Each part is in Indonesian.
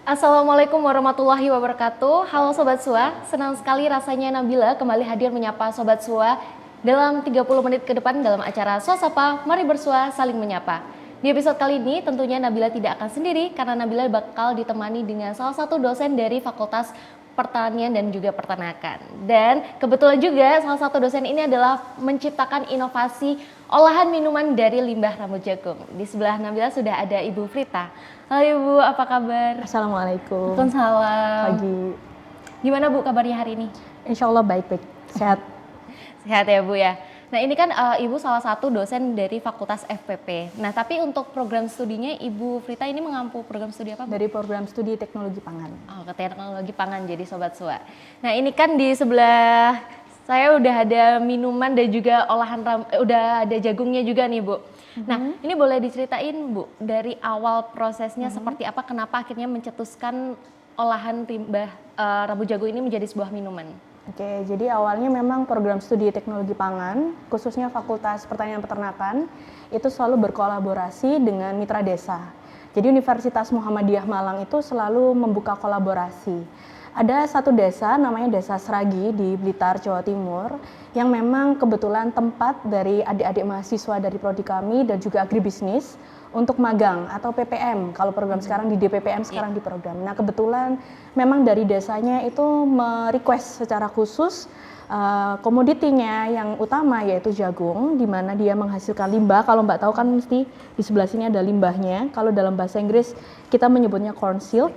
Assalamualaikum warahmatullahi wabarakatuh. Halo Sobat Sua, senang sekali rasanya Nabila kembali hadir menyapa Sobat Sua dalam 30 menit ke depan dalam acara Suasapa, mari bersua saling menyapa. Di episode kali ini tentunya Nabila tidak akan sendiri karena Nabila bakal ditemani dengan salah satu dosen dari Fakultas Pertanian dan juga Peternakan. Dan kebetulan juga salah satu dosen ini adalah menciptakan inovasi olahan minuman dari limbah rambut jagung. Di sebelah Nabila sudah ada Ibu Frita. Halo Ibu, apa kabar? Assalamualaikum. Waalaikumsalam. Pagi. Gimana Bu kabarnya hari ini? Insya Allah baik-baik, sehat. Sehat ya Bu ya. Nah ini kan Ibu salah satu dosen dari Fakultas FPP. Nah tapi untuk program studinya Ibu Frita ini mengampu program studi apa Bu? Dari program studi teknologi pangan. Oh, ke teknologi pangan jadi Sobat Sua. Nah ini kan di sebelah saya udah ada minuman dan juga udah ada jagungnya juga nih Bu. Nah ini boleh diceritain Bu dari awal prosesnya seperti apa, kenapa akhirnya mencetuskan olahan limbah rambut jagung ini menjadi sebuah minuman? Oke, jadi awalnya memang program studi teknologi pangan, khususnya Fakultas Pertanian Peternakan, itu selalu berkolaborasi dengan mitra desa. Jadi Universitas Muhammadiyah Malang itu selalu membuka kolaborasi. Ada satu desa namanya Desa Sragi di Blitar, Jawa Timur, yang memang kebetulan tempat dari adik-adik mahasiswa dari prodi kami dan juga agribisnis untuk magang atau PPM. Kalau program sekarang di DPPM, sekarang di program. Nah kebetulan memang dari desanya itu merequest secara khusus komoditinya yang utama yaitu jagung, di mana dia menghasilkan limbah. Kalau Mbak tahu kan mesti di sebelah sini ada limbahnya. Kalau dalam bahasa Inggris kita menyebutnya corn silk.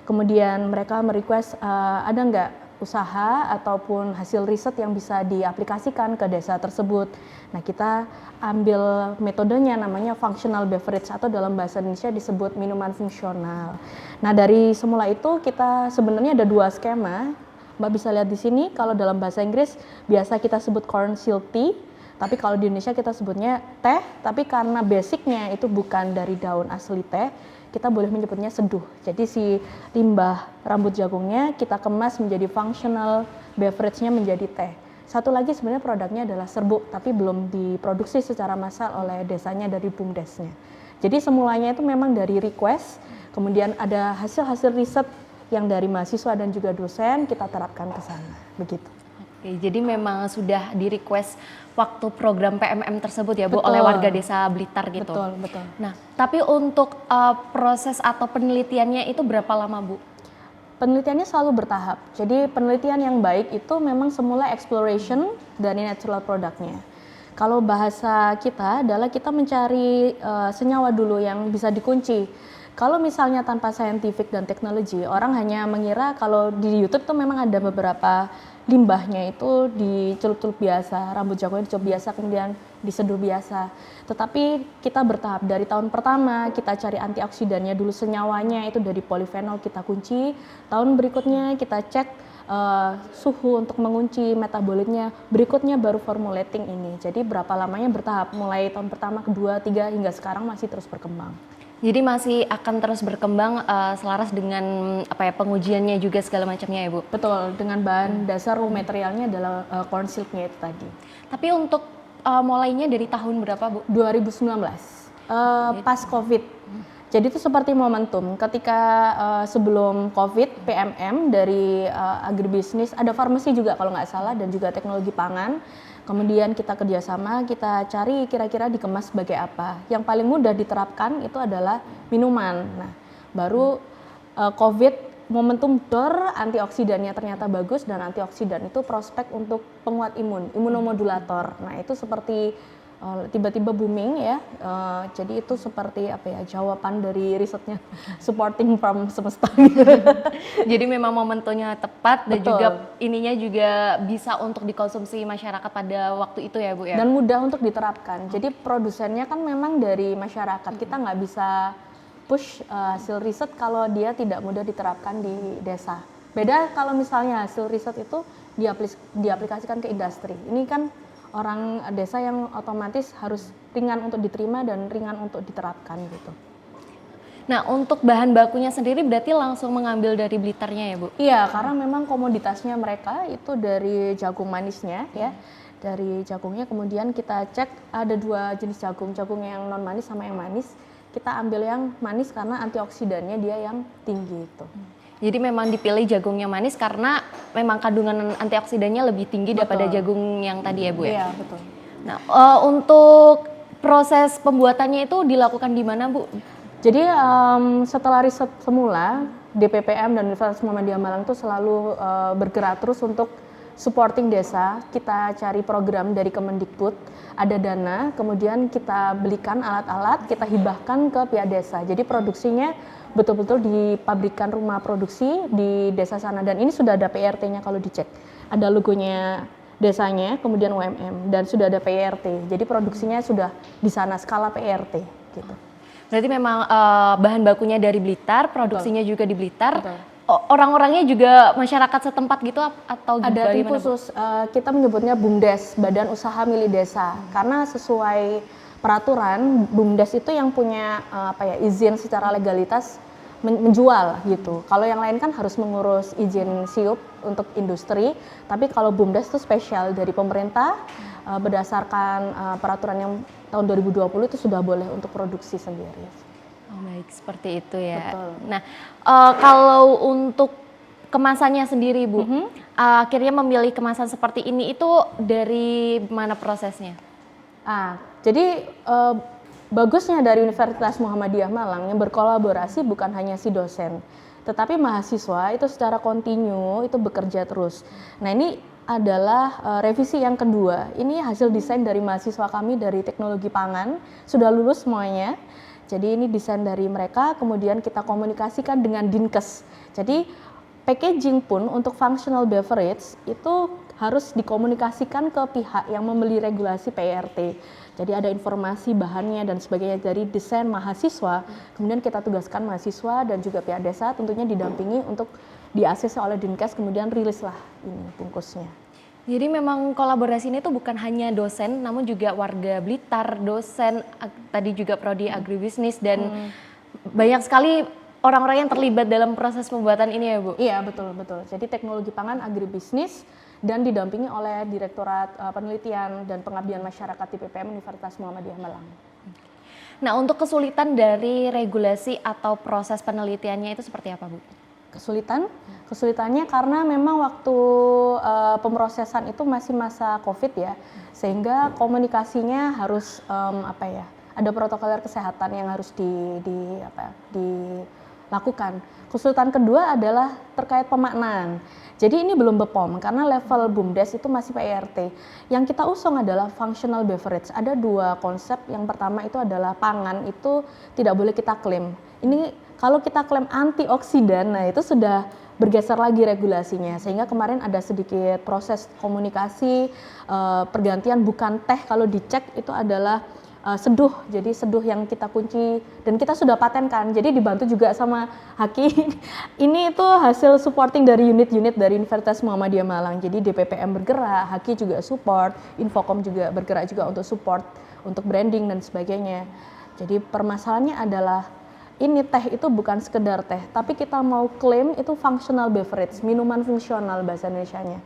Kemudian mereka merequest ada nggak usaha ataupun hasil riset yang bisa diaplikasikan ke desa tersebut. Nah kita ambil metodenya namanya functional beverage atau dalam bahasa Indonesia disebut minuman fungsional. Nah dari semula itu kita sebenarnya ada dua skema. Mbak bisa lihat di sini, kalau dalam bahasa Inggris biasa kita sebut corn silk tea, tapi kalau di Indonesia kita sebutnya teh, tapi karena basicnya itu bukan dari daun asli teh, kita boleh menyebutnya seduh. Jadi si limbah rambut jagungnya kita kemas menjadi functional beverage-nya menjadi teh. Satu lagi sebenarnya produknya adalah serbuk, tapi belum diproduksi secara massal oleh desanya dari BUMDesnya. Jadi semulanya itu memang dari request, kemudian ada hasil-hasil riset yang dari mahasiswa dan juga dosen kita terapkan ke sana, begitu. Oke, jadi memang sudah di request waktu program PMM tersebut ya Bu, Betul. oleh warga desa Blitar gitu. Betul, betul. Nah, tapi untuk proses atau penelitiannya itu berapa lama Bu? Penelitiannya selalu bertahap. Jadi penelitian yang baik itu memang semula exploration dari natural produknya. Kalau bahasa kita adalah kita mencari senyawa dulu yang bisa dikunci. Kalau misalnya tanpa scientific dan teknologi, orang hanya mengira kalau di YouTube tuh memang ada beberapa limbahnya itu dicelup-celup biasa, rambut jagungnya dicelup biasa, kemudian diseduh biasa. Tetapi kita bertahap, dari tahun pertama kita cari antioksidannya dulu, senyawanya itu dari polifenol kita kunci, tahun berikutnya kita cek suhu untuk mengunci metabolitnya, berikutnya baru formulating ini. Jadi berapa lamanya bertahap, mulai tahun pertama, kedua, tiga, hingga sekarang masih terus berkembang. Jadi masih akan terus berkembang selaras dengan pengujiannya juga segala macamnya ya Bu? Betul, dengan bahan dasar raw materialnya adalah corn silknya itu tadi. Tapi untuk mulainya dari tahun berapa Bu? 2019, pas COVID. Jadi itu seperti momentum ketika sebelum COVID, PMM dari agribisnis, ada farmasi juga kalau nggak salah, dan juga teknologi pangan. Kemudian kita kerjasama, kita cari kira-kira dikemas sebagai apa. Yang paling mudah diterapkan itu adalah minuman. Nah, baru COVID momentum antioksidannya ternyata bagus, dan antioksidan itu prospek untuk penguat imun, imunomodulator. Nah itu seperti tiba-tiba booming ya, jadi itu seperti jawaban dari risetnya, supporting from semesta gitu. Jadi memang momentumnya tepat dan Betul. juga ininya juga bisa untuk dikonsumsi masyarakat pada waktu itu ya Bu ya? Dan mudah untuk diterapkan. Jadi produsennya kan memang dari masyarakat, kita nggak bisa push hasil riset kalau dia tidak mudah diterapkan di desa. Beda kalau misalnya hasil riset itu diaplikasikan ke industri. Ini kan orang desa yang otomatis harus ringan untuk diterima dan ringan untuk diterapkan gitu. Nah untuk bahan bakunya sendiri berarti langsung mengambil dari Blitarnya ya Bu? Iya, karena memang komoditasnya mereka itu dari jagung manisnya ya. Dari jagungnya kemudian kita cek ada dua jenis jagung, jagung yang non manis sama yang manis. kita ambil yang manis karena antioksidannya dia yang tinggi itu. Jadi memang dipilih jagungnya manis karena memang kandungan antioksidannya lebih tinggi daripada jagung yang tadi ya Bu ya? Iya, betul. Nah, untuk proses pembuatannya itu dilakukan di mana Bu? Jadi setelah riset semula, DPPM dan Universitas Muhammadiyah Malang itu selalu bergerak terus untuk supporting desa. Kita cari program dari Kemendikbud, ada dana, kemudian kita belikan alat-alat, kita hibahkan ke pihak desa. Jadi produksinya betul-betul di pabrikan rumah produksi di desa sana, dan ini sudah ada PRT-nya kalau dicek. Ada logonya desanya, kemudian UMM, dan sudah ada PRT. Jadi produksinya sudah di sana, skala PRT gitu. Berarti memang bahan bakunya dari Blitar, produksinya juga di Blitar. Betul. Orang-orangnya juga masyarakat setempat gitu atau Ada tim bagaimana, Bu? khusus, kita menyebutnya BUMDes, Badan Usaha Milik Desa. Karena sesuai peraturan, BUMDes itu yang punya izin secara legalitas menjual gitu. Kalau yang lain kan harus mengurus izin SIUP untuk industri, tapi kalau BUMDes itu spesial dari pemerintah berdasarkan peraturan yang tahun 2020 itu sudah boleh untuk produksi sendiri. Oh baik, seperti itu ya. Betul. Nah, kalau untuk kemasannya sendiri Bu, akhirnya memilih kemasan seperti ini itu dari mana prosesnya? Jadi bagusnya dari Universitas Muhammadiyah Malang yang berkolaborasi bukan hanya si dosen, tetapi mahasiswa itu secara kontinu itu bekerja terus. Nah ini adalah revisi yang kedua. Ini hasil desain dari mahasiswa kami dari teknologi pangan, sudah lulus semuanya. Jadi ini desain dari mereka, kemudian kita komunikasikan dengan Dinkes. Jadi packaging pun untuk functional beverage itu harus dikomunikasikan ke pihak yang membeli regulasi PRT. Jadi ada informasi bahannya dan sebagainya dari desain mahasiswa, kemudian kita tugaskan mahasiswa dan juga pihak desa tentunya didampingi untuk di-ACC oleh Dinkes, kemudian rilislah ini bungkusnya. Jadi memang kolaborasi ini tuh bukan hanya dosen, namun juga warga Blitar, dosen, tadi juga prodi agribisnis, dan banyak sekali orang-orang yang terlibat dalam proses pembuatan ini ya Bu? Iya, betul. Jadi teknologi pangan agribisnis dan didampingi oleh Direktorat Penelitian dan Pengabdian Masyarakat DPPM Universitas Muhammadiyah Malang. Nah, untuk kesulitan dari regulasi atau proses penelitiannya itu seperti apa Bu? Kesulitannya karena memang waktu pemrosesan itu masih masa COVID ya, sehingga komunikasinya harus ada protokol kesehatan yang harus dilakukan. Kesulitan kedua adalah terkait pemaknaan. Jadi ini belum BPOM karena level BUMDes itu masih PRT. Yang kita usung adalah functional beverage. Ada dua konsep. Yang pertama itu adalah pangan itu tidak boleh kita klaim. Ini kalau kita klaim antioksidan, nah itu sudah bergeser lagi regulasinya. Sehingga kemarin ada sedikit proses komunikasi, pergantian bukan teh, kalau dicek itu adalah seduh. Jadi seduh yang kita kunci dan kita sudah patenkan. Jadi dibantu juga sama Haki. Ini itu hasil supporting dari unit-unit dari Universitas Muhammadiyah Malang. Jadi DPPM bergerak, Haki juga support, Infocom juga bergerak juga untuk support, untuk branding dan sebagainya. Jadi permasalahannya adalah ini teh itu bukan sekedar teh, tapi kita mau klaim itu functional beverage, minuman fungsional bahasa Indonesianya.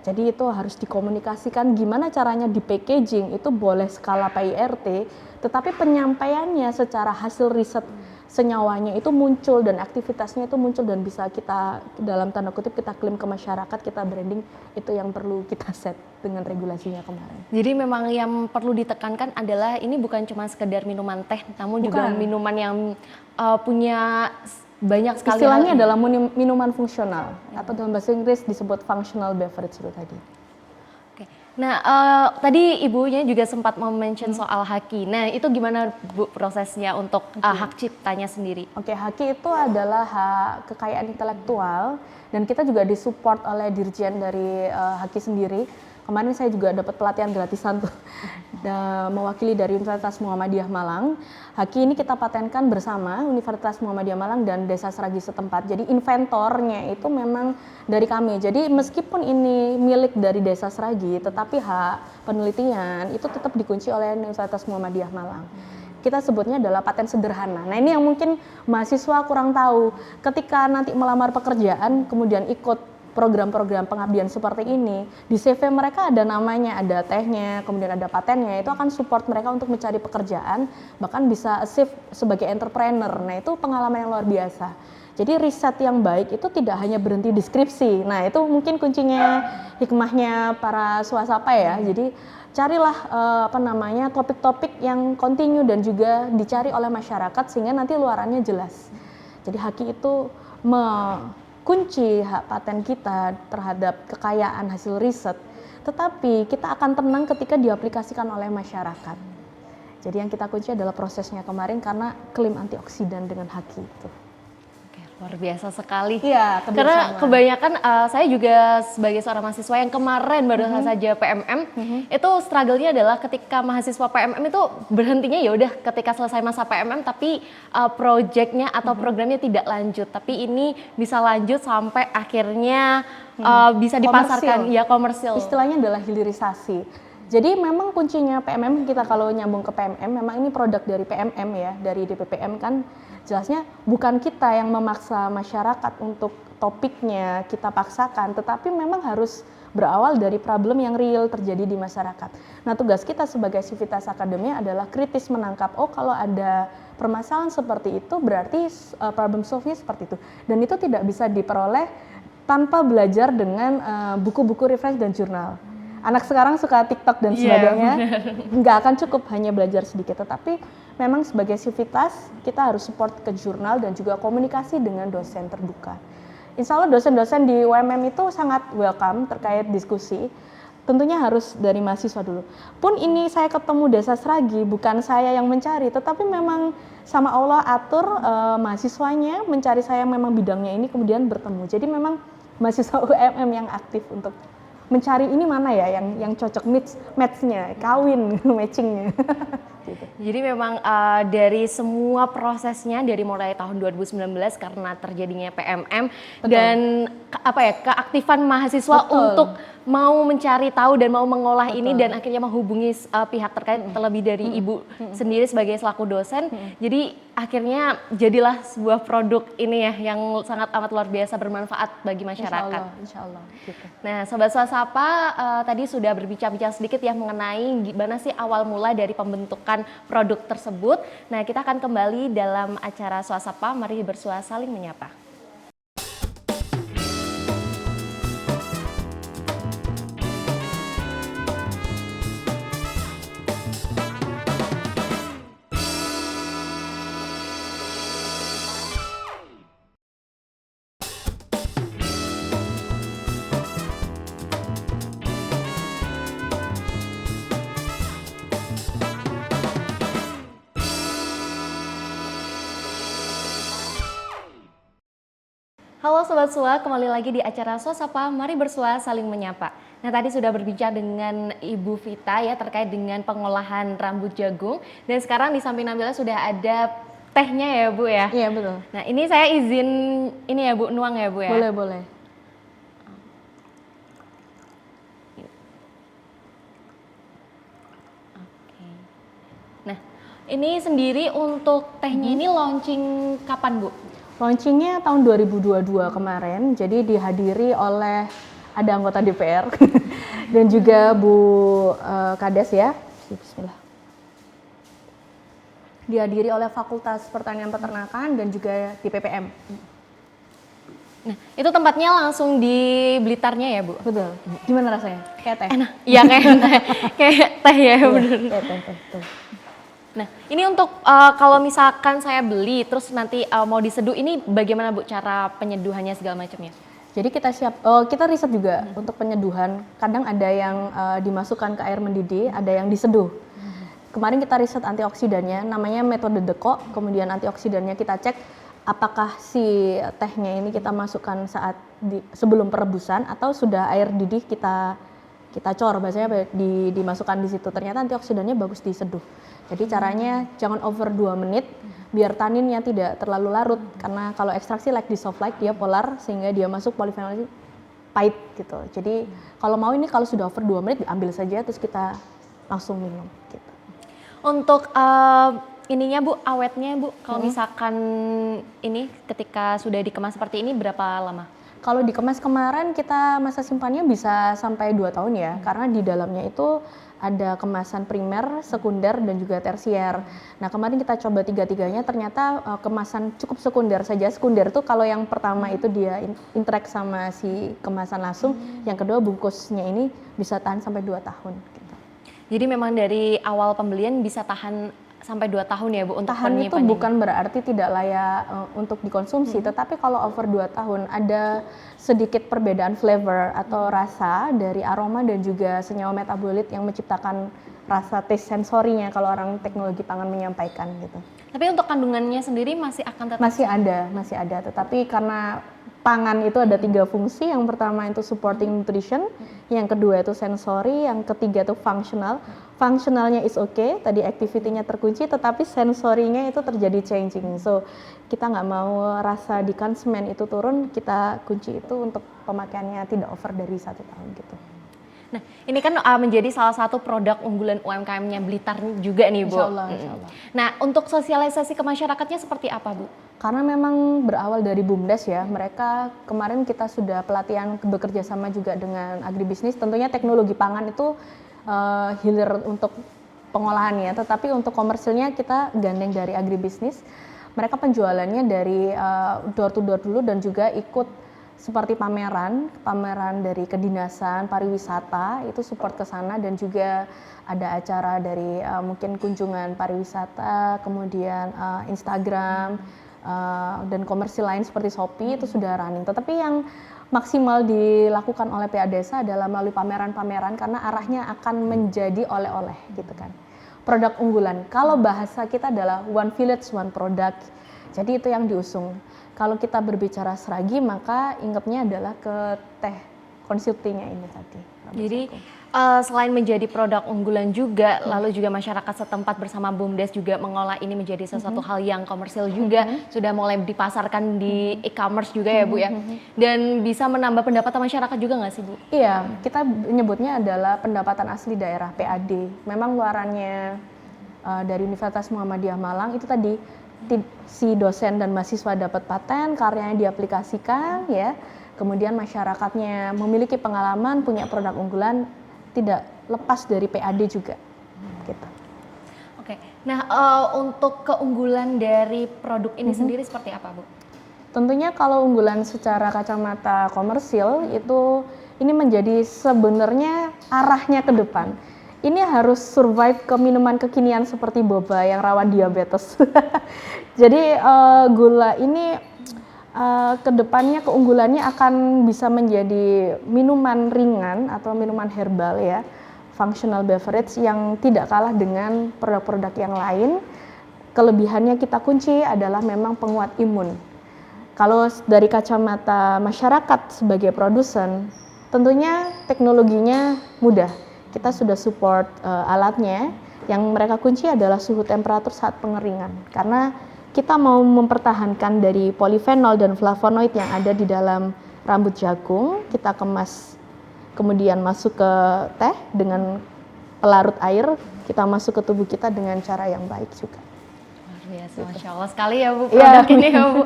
Jadi itu harus dikomunikasikan gimana caranya di packaging itu boleh skala PIRT, tetapi penyampaiannya secara hasil riset senyawanya itu muncul dan aktivitasnya itu muncul dan bisa kita dalam tanda kutip kita klaim ke masyarakat, kita branding, itu yang perlu kita set dengan regulasinya kemarin. Jadi memang yang perlu ditekankan adalah ini bukan cuma sekedar minuman teh, namun juga minuman yang punya banyak sekali. Istilahnya adalah minuman fungsional atau dalam bahasa Inggris disebut functional beverage itu tadi. Oke. Nah, tadi ibunya juga sempat mention soal Haki. Nah, itu gimana Bu prosesnya untuk hak ciptanya sendiri? Oke, Haki itu adalah hak kekayaan intelektual dan kita juga disupport oleh dirjen dari Haki sendiri. Kemarin saya juga dapat pelatihan gratisan tuh mewakili dari Universitas Muhammadiyah Malang. Haki ini kita patenkan bersama Universitas Muhammadiyah Malang dan Desa Seragi setempat. Jadi inventornya itu memang dari kami. Jadi meskipun ini milik dari Desa Seragi, tetapi hak penelitian itu tetap dikunci oleh Universitas Muhammadiyah Malang. Kita sebutnya adalah paten sederhana. Nah ini yang mungkin mahasiswa kurang tahu. Ketika nanti melamar pekerjaan, kemudian ikut program-program pengabdian seperti ini, di CV mereka ada namanya, ada tehnya, kemudian ada patennya, itu akan support mereka untuk mencari pekerjaan, bahkan bisa achieve sebagai entrepreneur. Nah, itu pengalaman yang luar biasa. Jadi riset yang baik itu tidak hanya berhenti di skripsi. Nah, itu mungkin kuncinya, hikmahnya para swasapa ya. Jadi carilah topik-topik yang kontinu dan juga dicari oleh masyarakat sehingga nanti luarannya jelas. Jadi Haki itu kunci hak paten kita terhadap kekayaan hasil riset, tetapi kita akan tenang ketika diaplikasikan oleh masyarakat. Jadi yang kita kunci adalah prosesnya kemarin karena klaim antioksidan dengan Haki itu. Oke, luar biasa sekali. Iya, karena kebanyakan saya juga sebagai seorang mahasiswa yang kemarin baru saja PMM, itu struggle-nya adalah ketika mahasiswa PMM itu berhentinya ya udah ketika selesai masa PMM, tapi project-nya atau programnya tidak lanjut. Tapi ini bisa lanjut sampai akhirnya bisa dipasarkan, ya komersil. Istilahnya adalah hilirisasi. Jadi memang kuncinya PMM kita kalau nyambung ke PMM, memang ini produk dari PMM ya, dari DPPM kan jelasnya bukan kita yang memaksa masyarakat untuk topiknya kita paksakan, tetapi memang harus berawal dari problem yang real terjadi di masyarakat. Nah, tugas kita sebagai Civitas Academy adalah kritis menangkap, oh kalau ada permasalahan seperti itu berarti problem solve-nya seperti itu. Dan itu tidak bisa diperoleh tanpa belajar dengan buku-buku referensi dan jurnal. Anak sekarang suka TikTok dan sebagainya, nggak akan cukup hanya belajar sedikit, tetapi memang sebagai Civitas kita harus support ke jurnal dan juga komunikasi dengan dosen terbuka. Insya Allah dosen-dosen di UMM itu sangat welcome terkait diskusi, tentunya harus dari mahasiswa dulu. Pun ini saya ketemu Desa Sragi, bukan saya yang mencari, tetapi memang sama Allah atur mahasiswanya mencari saya yang memang bidangnya ini kemudian bertemu. Jadi memang mahasiswa UMM yang aktif untuk mencari ini mana ya yang cocok match-nya, kawin, matchingnya. Gitu. Jadi memang dari semua prosesnya dari mulai tahun 2019 karena terjadinya PMM. Betul. Dan keaktifan mahasiswa Betul. Untuk mau mencari tahu dan mau mengolah Betul. Ini dan akhirnya menghubungi pihak terkait terlebih dari Ibu sendiri sebagai selaku dosen. Jadi akhirnya jadilah sebuah produk ini ya yang sangat amat luar biasa bermanfaat bagi masyarakat. Insya Allah. Gitu. Nah, Sobat Swasapa tadi sudah berbicara sedikit ya mengenai gimana sih awal mula dari pembentukan produk tersebut. Nah, kita akan kembali dalam acara Swasapa, mari bersua saling menyapa. Halo Sobat Sua, kembali lagi di acara Swasapa, mari bersua saling menyapa. Nah, tadi sudah berbicara dengan Ibu Vita ya terkait dengan pengolahan rambut jagung, dan sekarang di samping Nabila sudah ada tehnya ya Bu ya? Iya betul. Nah, ini saya izin ini ya Bu, nuang ya Bu ya? Boleh, boleh. Oke. Nah, ini sendiri untuk tehnya ini launching kapan Bu? Launchingnya tahun 2022 kemarin, jadi dihadiri oleh ada anggota DPR dan juga Bu Kades ya, bismillah. Dihadiri oleh Fakultas Pertanian Peternakan dan juga di PPM. Nah, itu tempatnya langsung di Blitarnya ya Bu? Betul. Gimana rasanya? Kayak teh? Enak, iya kayak teh ya bener. Kayak teh, betul. Nah, ini untuk kalau misalkan saya beli terus nanti mau diseduh, ini bagaimana Bu cara penyeduhannya segala macamnya? Jadi kita riset juga untuk penyeduhan. Kadang ada yang dimasukkan ke air mendidih, ada yang diseduh. Kemarin kita riset antioksidannya, namanya metode Deko. Kemudian antioksidannya kita cek apakah si tehnya ini kita masukkan saat sebelum perebusan atau sudah air didih kita cor, bahasanya dimasukkan di situ. Ternyata antioksidannya bagus diseduh. Jadi caranya jangan over 2 menit biar taninnya tidak terlalu larut, karena kalau ekstraksi like di soft light dia polar sehingga dia masuk polifenol pahit gitu. Jadi kalau mau ini kalau sudah over 2 menit diambil saja terus kita langsung minum gitu. Untuk ininya Bu, awetnya Bu, kalau misalkan ini ketika sudah dikemas seperti ini berapa lama? Kalau dikemas kemarin kita masa simpannya bisa sampai 2 tahun ya, karena di dalamnya itu ada kemasan primer, sekunder, dan juga tersier. Nah kemarin kita coba tiga-tiganya, ternyata kemasan cukup sekunder saja. Sekunder itu kalau yang pertama itu dia interact sama si kemasan langsung, yang kedua bungkusnya ini bisa tahan sampai 2 tahun. Gitu. Jadi memang dari awal pembelian bisa tahan sampai 2 tahun ya Bu untuk Tahan itu penyimpanannya? bukan berarti tidak layak untuk dikonsumsi, tetapi kalau over 2 tahun ada sedikit perbedaan flavor atau rasa dari aroma dan juga senyawa metabolit yang menciptakan rasa taste sensorinya kalau orang teknologi pangan menyampaikan gitu. Tapi untuk kandungannya sendiri masih akan tetap? Masih ada, tetapi karena pangan itu ada 3 fungsi, yang pertama itu supporting nutrition, yang kedua itu sensory, yang ketiga itu functional. Functionalnya is okay, tadi activity-nya terkunci, tetapi sensorinya itu terjadi changing. So kita nggak mau rasa di konsumen itu turun, kita kunci itu untuk pemakaiannya tidak over dari 1 tahun gitu. Nah, ini kan menjadi salah satu produk unggulan UMKM-nya Blitar juga nih Bu. Insya Allah. Nah, untuk sosialisasi ke masyarakatnya seperti apa Bu? Karena memang berawal dari BUMDes ya, mereka kemarin kita sudah pelatihan bekerja sama juga dengan agribisnis. Tentunya teknologi pangan itu hilir untuk pengolahannya, tetapi untuk komersilnya kita gandeng dari agribisnis. Mereka penjualannya dari door to door dulu dan juga ikut seperti pameran dari kedinasan pariwisata itu support ke sana, dan juga ada acara dari mungkin kunjungan pariwisata, kemudian Instagram dan komersil lain seperti Shopee itu sudah running. Tetapi yang maksimal dilakukan oleh PA Desa adalah melalui pameran-pameran, karena arahnya akan menjadi oleh-oleh gitu kan. Produk unggulan, kalau bahasa kita adalah one village one product, jadi itu yang diusung. Kalau kita berbicara seragi, maka ingatnya adalah ke teh konsultinya ini tadi. Jadi selain menjadi produk unggulan juga, lalu juga masyarakat setempat bersama BUMDes juga mengolah ini menjadi sesuatu hal yang komersil juga, sudah mulai dipasarkan di e-commerce juga ya Bu ya. Dan bisa menambah pendapatan masyarakat juga nggak sih Bu? Iya, kita menyebutnya adalah pendapatan asli daerah PAD. Memang luarannya dari Universitas Muhammadiyah Malang itu tadi si dosen dan mahasiswa dapat paten, karyanya diaplikasikan ya. Kemudian masyarakatnya memiliki pengalaman, punya produk unggulan, tidak lepas dari PAD juga. Gitu. Oke. Nah, untuk keunggulan dari produk ini sendiri seperti apa, Bu? Tentunya kalau unggulan secara kacamata komersil itu ini menjadi sebenarnya arahnya ke depan. Ini harus survive ke minuman kekinian seperti boba yang rawan diabetes. Jadi gula ini kedepannya keunggulannya akan bisa menjadi minuman ringan atau minuman herbal ya, functional beverage yang tidak kalah dengan produk-produk yang lain. Kelebihannya kita kunci adalah memang penguat imun. Kalau dari kacamata masyarakat sebagai produsen, tentunya teknologinya mudah. Kita sudah support alatnya. Yang mereka kunci adalah suhu temperatur saat pengeringan, karena kita mau mempertahankan dari polifenol dan flavonoid yang ada di dalam rambut jagung. Kita kemas, kemudian masuk ke teh dengan pelarut air, kita masuk ke tubuh kita dengan cara yang baik juga. Luar biasa, Masya Allah sekali ya Bu produk ini ya Bu.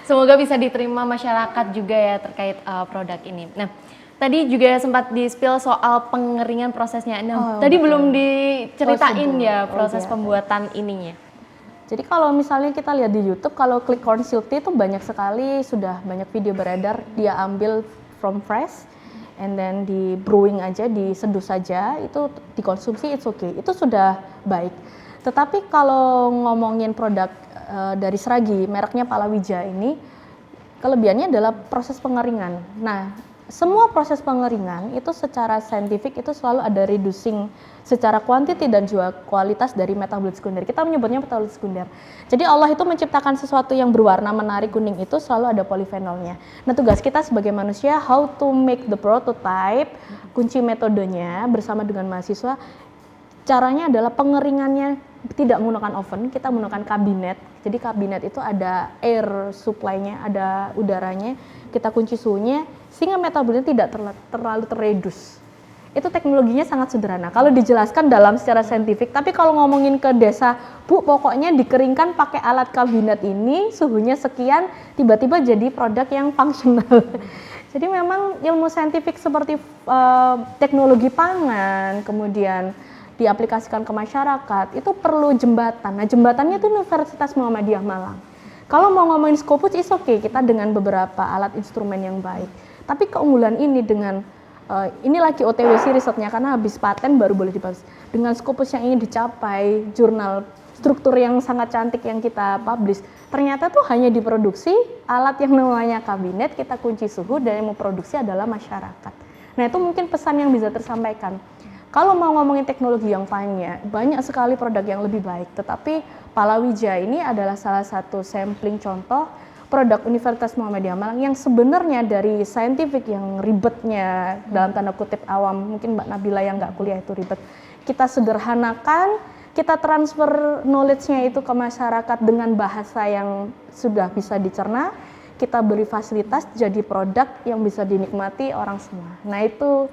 Semoga bisa diterima masyarakat juga ya terkait produk ini. Nah, tadi juga sempat di-spill soal pengeringan prosesnya. Nah, tadi belum diceritain ya proses pembuatan ininya. Jadi kalau misalnya kita lihat di YouTube, kalau klik corn silk tea itu banyak sekali, sudah banyak video beredar, dia ambil from fresh, and then di brewing aja, diseduh saja, itu dikonsumsi, it's okay, itu sudah baik. Tetapi kalau ngomongin produk dari seragi, mereknya Palawija ini, kelebihannya adalah proses pengeringan. Nah, semua proses pengeringan itu secara saintifik itu selalu ada reducing secara kuantiti dan juga kualitas dari metabolit sekunder. Kita menyebutnya metabolit sekunder. Jadi Allah itu menciptakan sesuatu yang berwarna menarik kuning itu selalu ada polifenolnya. Nah, tugas kita sebagai manusia how to make the prototype, kunci metodenya bersama dengan mahasiswa. Caranya adalah pengeringannya tidak menggunakan oven, kita menggunakan kabinet. Jadi kabinet itu ada air supply-nya, ada udaranya. Kita kunci suhunya sehingga metabolisnya tidak terlalu terredus. Itu teknologinya sangat sederhana. Kalau dijelaskan dalam secara saintifik, tapi kalau ngomongin ke desa, Bu, pokoknya dikeringkan pakai alat kabinet ini, suhunya sekian, tiba-tiba jadi produk yang fungsional. Jadi memang ilmu saintifik seperti teknologi pangan, kemudian diaplikasikan ke masyarakat, itu perlu jembatan. Nah, jembatannya itu Universitas Muhammadiyah Malang. Kalau mau ngomongin Scopus, is okay, kita dengan beberapa alat instrumen yang baik. Tapi keunggulan ini dengan, ini lagi OTW sih risetnya, karena habis paten baru boleh dipublish. Dengan Scopus yang ingin dicapai, jurnal struktur yang sangat cantik yang kita publish, ternyata tuh hanya diproduksi alat yang namanya kabinet, kita kunci suhu, dan yang memproduksi adalah masyarakat. Nah, itu mungkin pesan yang bisa tersampaikan. Kalau mau ngomongin teknologi yang banyak sekali produk yang lebih baik, tetapi Palawija ini adalah salah satu sampling contoh produk Universitas Muhammadiyah Malang yang sebenarnya dari saintifik yang ribetnya, dalam tanda kutip awam, mungkin Mbak Nabila yang nggak kuliah itu ribet, kita sederhanakan, kita transfer knowledge-nya itu ke masyarakat dengan bahasa yang sudah bisa dicerna, kita beri fasilitas jadi produk yang bisa dinikmati orang semua. Nah, itu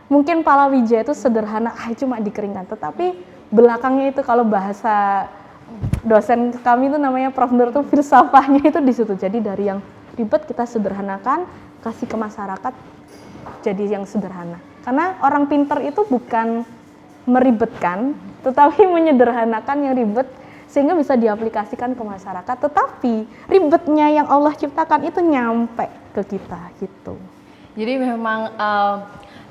mungkin Palawija itu sederhana, cuma dikeringkan, tetapi belakangnya itu kalau bahasa dosen kami itu namanya Prof. Nur tuh filsafahnya itu di situ. Jadi dari yang ribet kita sederhanakan, kasih ke masyarakat jadi yang sederhana. Karena orang pinter itu bukan meribetkan, tetapi menyederhanakan yang ribet sehingga bisa diaplikasikan ke masyarakat. Tetapi ribetnya yang Allah ciptakan itu nyampe ke kita gitu. Jadi memang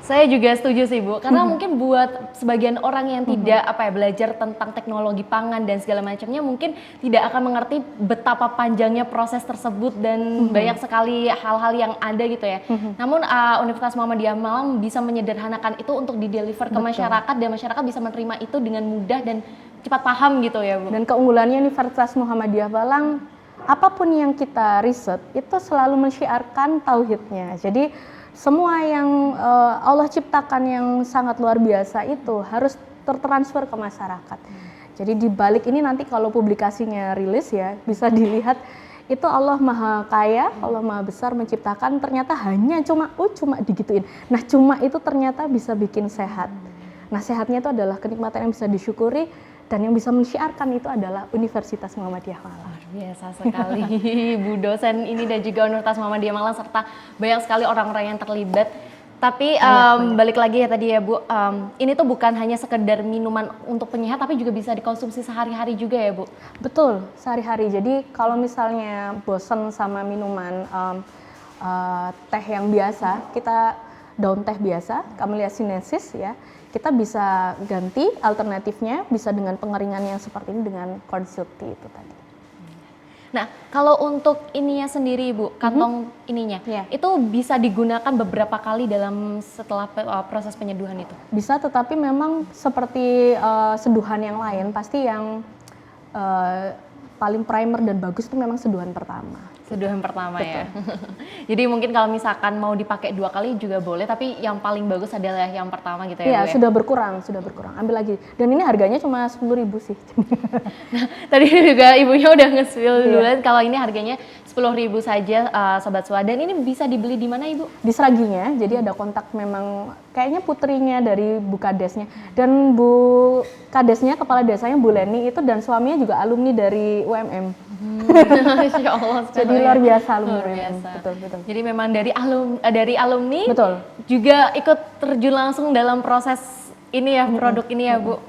saya juga setuju sih Bu, karena mungkin buat sebagian orang yang tidak belajar tentang teknologi pangan dan segala macamnya mungkin tidak akan mengerti betapa panjangnya proses tersebut dan banyak sekali hal-hal yang ada gitu ya. Namun Universitas Muhammadiyah Malang bisa menyederhanakan itu untuk dideliver ke masyarakat dan masyarakat bisa menerima itu dengan mudah dan cepat paham gitu ya Bu. Dan keunggulannya Universitas Muhammadiyah Malang, apapun yang kita riset itu selalu mensyiarkan tauhidnya. Jadi semua yang Allah ciptakan yang sangat luar biasa itu harus tertransfer ke masyarakat. Jadi di balik ini nanti kalau publikasinya rilis ya, bisa dilihat itu Allah Maha Kaya, Allah Maha Besar menciptakan, ternyata hanya cuma digituin. Nah, cuma itu ternyata bisa bikin sehat. Nah, sehatnya itu adalah kenikmatan yang bisa disyukuri, dan yang bisa mensyiarkan itu adalah Universitas Muhammadiyah Malang. Luar biasa sekali Bu dosen ini dan juga Universitas Muhammadiyah Malang serta banyak sekali orang-orang yang terlibat. Tapi balik lagi ya tadi ya Bu, ini tuh bukan hanya sekedar minuman untuk penyehat tapi juga bisa dikonsumsi sehari-hari juga ya Bu? Betul, sehari-hari. Jadi kalau misalnya bosen sama minuman teh yang biasa, kita daun teh biasa, Camellia sinensis ya, kita bisa ganti alternatifnya, bisa dengan pengeringan yang seperti ini dengan corn silk tea itu tadi. Nah, kalau untuk ininya sendiri Bu, kantong ininya, itu bisa digunakan beberapa kali setelah proses penyeduhan itu? Bisa, tetapi memang seperti seduhan yang lain, pasti yang paling primer dan bagus itu memang seduhan pertama. Seduhan pertama ya. Jadi mungkin kalau misalkan mau dipakai 2 kali juga boleh, tapi yang paling bagus adalah yang pertama gitu ya. Iya, Bu, ya? sudah berkurang. Ambil lagi. Dan ini harganya cuma 10.000 sih. Nah, tadi juga ibunya udah nge-spill duluan kalau ini harganya 10.000 saja Sobat Sua. Dan ini bisa dibeli di mana Ibu? Di Seraginya. Jadi ada kontak memang kayaknya putrinya dari Bu Kadesnya. Dan Bu Kadesnya, kepala desanya Bu Leni itu, dan suaminya juga alumni dari UMM. Masya Allah. Jadi luar biasa alumni luar UMM. biasa. Betul. Jadi memang dari alumni Betul. juga ikut terjun langsung dalam proses ini ya, produk ini ya Bu.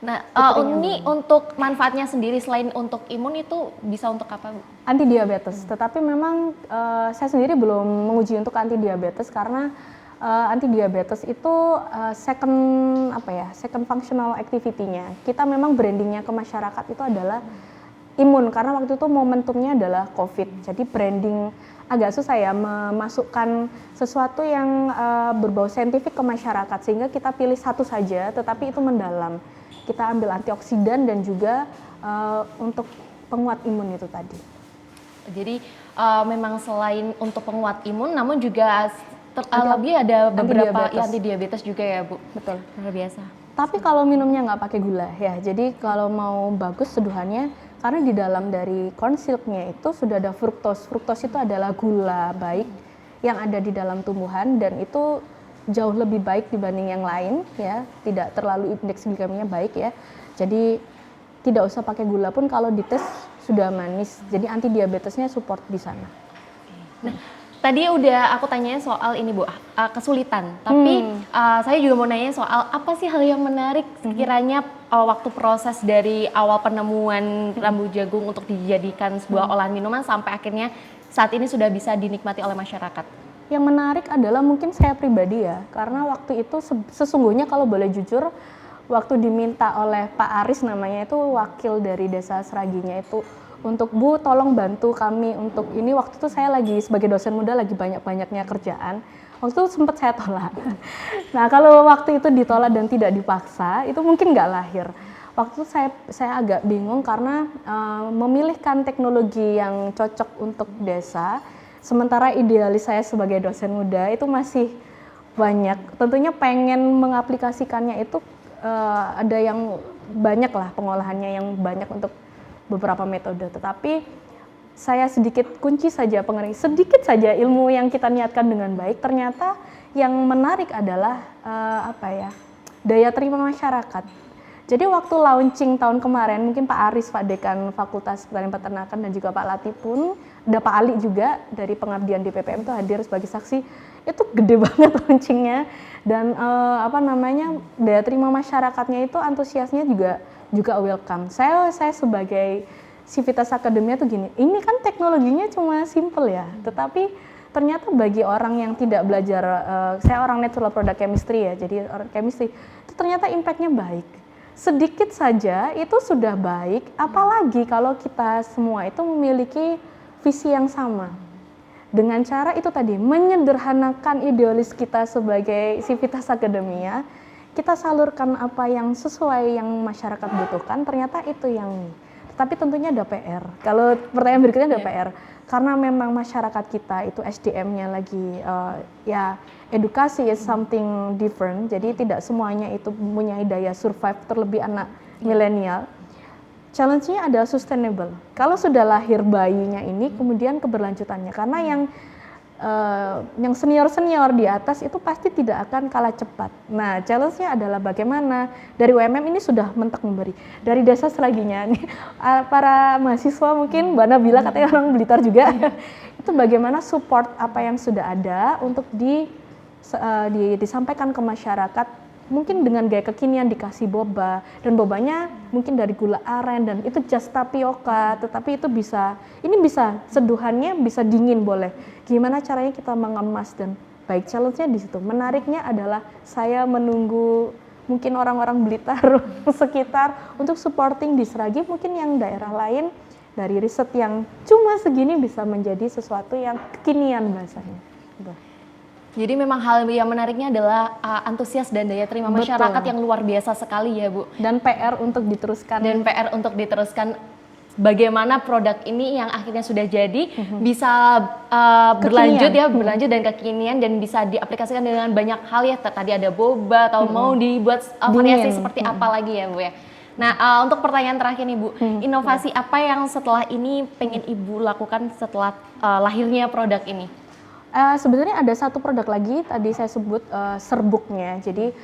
Nah, ini untuk manfaatnya sendiri selain untuk imun itu bisa untuk apa Bu? Anti diabetes. Tetapi memang saya sendiri belum menguji untuk anti diabetes karena anti diabetes itu second functional activity-nya. Kita memang brandingnya ke masyarakat itu adalah imun, karena waktu itu momentumnya adalah COVID. Jadi branding agak susah ya memasukkan sesuatu yang berbau saintifik ke masyarakat, sehingga kita pilih satu saja tetapi itu mendalam. Kita ambil antioksidan dan juga untuk penguat imun itu tadi. Jadi memang selain untuk penguat imun namun juga lebih ada beberapa anti diabetes juga ya Bu. Betul. Luar biasa. Tapi kalau minumnya nggak pakai gula ya, jadi kalau mau bagus seduhannya, karena di dalam dari corn silk-nya itu sudah ada fruktos. Fruktos itu adalah gula baik yang ada di dalam tumbuhan, dan itu jauh lebih baik dibanding yang lain ya, tidak terlalu indeks glikeminya baik ya. Jadi tidak usah pakai gula pun kalau dites sudah manis. Jadi anti diabetesnya support di sana. Nah, tadi udah aku tanya soal ini Bu, kesulitan. Tapi saya juga mau nanya soal apa sih hal yang menarik sekiranya waktu proses dari awal penemuan rambu jagung untuk dijadikan sebuah olahan minuman sampai akhirnya saat ini sudah bisa dinikmati oleh masyarakat. Yang menarik adalah mungkin saya pribadi ya, karena waktu itu sesungguhnya kalau boleh jujur, waktu diminta oleh Pak Aris namanya itu wakil dari Desa Seraginya itu, untuk Bu tolong bantu kami untuk ini, waktu itu saya lagi sebagai dosen muda lagi banyak-banyaknya kerjaan, waktu itu sempat saya tolak. Nah kalau waktu itu ditolak dan tidak dipaksa itu mungkin nggak lahir. Waktu itu saya agak bingung karena memilihkan teknologi yang cocok untuk desa, sementara idealis saya sebagai dosen muda itu masih banyak, tentunya pengen mengaplikasikannya itu ada yang banyak lah pengolahannya yang banyak untuk beberapa metode, tetapi saya sedikit kunci saja sedikit saja ilmu yang kita niatkan dengan baik, ternyata yang menarik adalah daya terima masyarakat. Jadi waktu launching tahun kemarin, mungkin Pak Aris, Pak Dekan Fakultas Pertanian Peternakan dan juga Pak Lati pun, ada Pak Ali juga dari pengabdian di PPM itu hadir sebagai saksi, itu gede banget launchingnya, dan daya terima masyarakatnya itu antusiasnya juga welcome. Saya sebagai Civitas Akademia tuh gini, ini kan teknologinya cuma simple ya, tetapi ternyata bagi orang yang tidak belajar, saya orang natural product chemistry ya, jadi orang chemistry, itu ternyata impact-nya baik. Sedikit saja itu sudah baik, apalagi kalau kita semua itu memiliki visi yang sama. Dengan cara itu tadi, menyederhanakan idealis kita sebagai Civitas Akademia, kita salurkan apa yang sesuai yang masyarakat butuhkan, ternyata itu yang. Tapi tentunya ada PR. Kalau pertanyaan berikutnya ada PR. Karena memang masyarakat kita itu SDM-nya lagi, edukasi is something different, jadi tidak semuanya itu punya daya survive, terlebih anak milenial. Challenge-nya adalah sustainable. Kalau sudah lahir bayinya ini, kemudian keberlanjutannya. Karena yang senior-senior di atas itu pasti tidak akan kalah cepat. Nah, challenge-nya adalah bagaimana dari UMM ini sudah mentek memberi. Dari Desa Seraginya, nih, para mahasiswa mungkin, Mbak Nabila katanya orang Blitar juga, itu bagaimana support apa yang sudah ada untuk disampaikan ke masyarakat, mungkin dengan gaya kekinian, dikasih boba, dan bobanya mungkin dari gula aren, dan itu just tapioka, tetapi itu bisa seduhannya bisa dingin boleh. Gimana caranya kita mengemas, dan baik challenge-nya di situ. Menariknya adalah saya menunggu mungkin orang-orang Blitar sekitar untuk supporting di Seragi, mungkin yang daerah lain dari riset yang cuma segini bisa menjadi sesuatu yang kekinian bahasanya. Jadi memang hal yang menariknya adalah antusias dan daya terima masyarakat yang luar biasa sekali ya Bu. Dan PR untuk diteruskan. Bagaimana produk ini yang akhirnya sudah jadi bisa berlanjut dan kekinian dan bisa diaplikasikan dengan banyak hal ya. Tadi ada boba atau mau dibuat variasi seperti apa lagi ya Bu ya. Nah untuk pertanyaan terakhir nih Bu, inovasi apa yang setelah ini pengen Ibu lakukan setelah lahirnya produk ini? Sebenarnya ada satu produk lagi, tadi saya sebut serbuknya. Jadi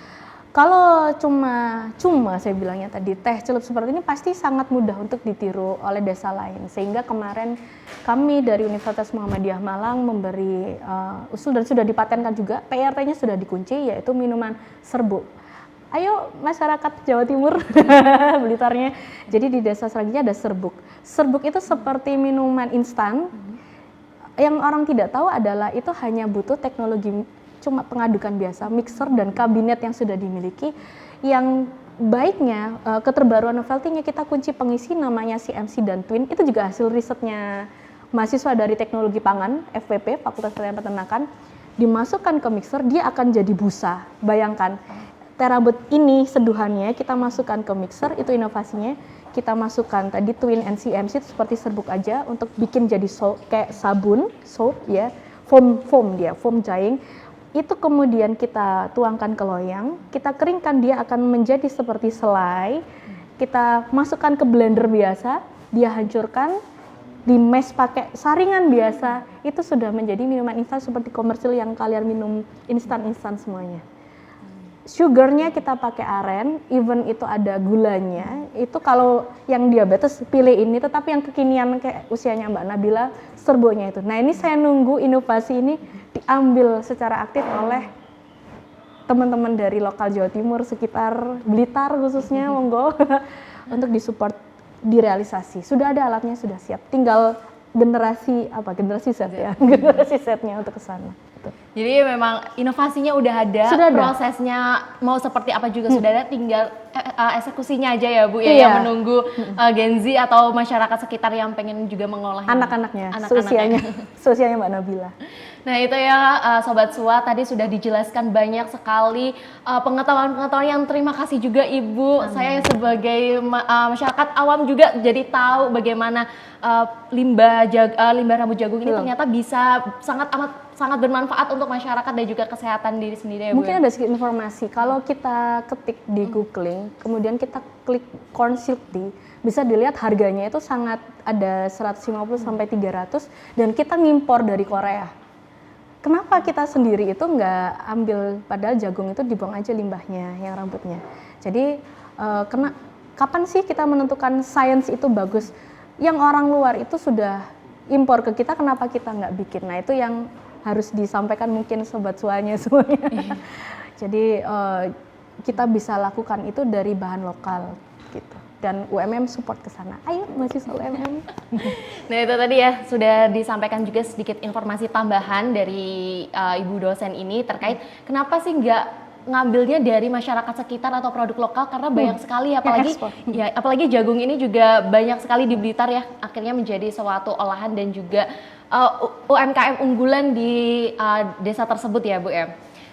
kalau cuma saya bilangnya tadi teh celup seperti ini pasti sangat mudah untuk ditiru oleh desa lain. Sehingga kemarin kami dari Universitas Muhammadiyah Malang memberi usul dan sudah dipatenkan juga, PRT-nya sudah dikunci, yaitu minuman serbuk. Ayo masyarakat Jawa Timur, Blitarnya. Jadi di Desa Seraginya ada serbuk. Serbuk itu seperti minuman instan. Yang orang tidak tahu adalah itu hanya butuh teknologi cuma pengadukan biasa, mixer dan kabinet yang sudah dimiliki. Yang baiknya keterbaruan novelty-nya kita kunci pengisi namanya CMC dan Twin, itu juga hasil risetnya mahasiswa dari Teknologi Pangan FPP Fakultas Pertanian Peternakan, dimasukkan ke mixer dia akan jadi busa. Bayangkan terabot ini seduhannya kita masukkan ke mixer, itu inovasinya. Kita masukkan tadi Twin and CMC seperti serbuk aja untuk bikin jadi kayak sabun, soap ya, foam jaing. Itu kemudian kita tuangkan ke loyang, kita keringkan, dia akan menjadi seperti selai. Kita masukkan ke blender biasa, dia hancurkan, di mash pakai saringan biasa, itu sudah menjadi minuman instan seperti komersil yang kalian minum instan semuanya. sugarnya kita pakai aren, even itu ada gulanya. Itu kalau yang diabetes pilih ini, tetapi yang kekinian kayak usianya Mbak Nabila, serbonya itu. Nah ini saya nunggu inovasi ini diambil secara aktif oleh teman-teman dari lokal Jawa Timur, sekitar Blitar khususnya, monggo untuk disupport direalisasi. Sudah ada alatnya, sudah siap. Tinggal generasi set ya, generasi setnya untuk ke sana. Jadi memang inovasinya udah ada, Sudah ada. prosesnya mau seperti apa juga sudah ada, tinggal eksekusinya aja ya Bu ya, Iya. yang menunggu Gen Z atau masyarakat sekitar yang pengen juga mengolahnya. Anak-anaknya, seusianya Mbak Nabila. Nah itu ya Sobat SUA, tadi sudah dijelaskan banyak sekali pengetahuan-pengetahuan yang terima kasih juga Ibu. Amin. Saya sebagai masyarakat awam juga jadi tahu bagaimana limbah rambut jagung ini ternyata bisa sangat bermanfaat untuk masyarakat dan juga kesehatan diri sendiri ya Bu. Mungkin ada sedikit informasi, kalau kita ketik di googling, kemudian kita klik corn silk tea, bisa dilihat harganya itu sangat ada 150 sampai 300 dan kita ngimpor dari Korea. Kenapa kita sendiri itu nggak ambil, padahal jagung itu dibuang aja limbahnya, yang rambutnya. Jadi kapan sih kita menentukan sains itu bagus? Yang orang luar itu sudah impor ke kita, kenapa kita nggak bikin? Nah itu yang harus disampaikan mungkin Sobat Suanya semuanya. Jadi kita bisa lakukan itu dari bahan lokal gitu. Dan UMM support ke sana. Ayo mahasiswa UMM. Nah itu tadi ya sudah disampaikan juga sedikit informasi tambahan dari Ibu dosen ini terkait kenapa sih nggak ngambilnya dari masyarakat sekitar atau produk lokal, karena banyak sekali apalagi jagung ini juga banyak sekali di Blitar ya, akhirnya menjadi suatu olahan dan juga UMKM unggulan di desa tersebut ya Bu ya.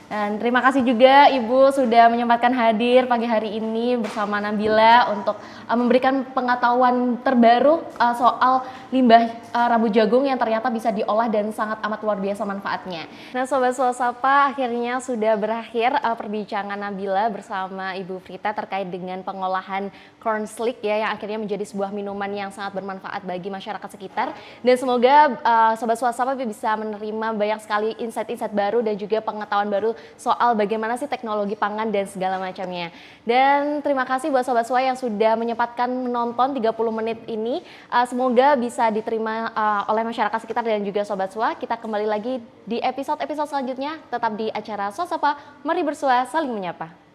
Dan terima kasih juga Ibu sudah menyempatkan hadir pagi hari ini bersama Nabila untuk memberikan pengetahuan terbaru soal limbah rambut jagung yang ternyata bisa diolah dan sangat amat luar biasa manfaatnya. Nah Sobat Suasapa, akhirnya sudah berakhir perbincangan Nabila bersama Ibu Frita terkait dengan pengolahan corn slick ya, yang akhirnya menjadi sebuah minuman yang sangat bermanfaat bagi masyarakat sekitar. Dan semoga Sobat Suasapa bisa menerima banyak sekali insight-insight baru dan juga pengetahuan baru soal bagaimana sih teknologi pangan dan segala macamnya. Dan terima kasih buat Sobat Suwa yang sudah menyempatkan menonton 30 menit ini. Semoga bisa diterima oleh masyarakat sekitar dan juga Sobat Suwa. Kita kembali lagi di episode-episode selanjutnya, tetap di acara Suasapa, mari bersua saling menyapa.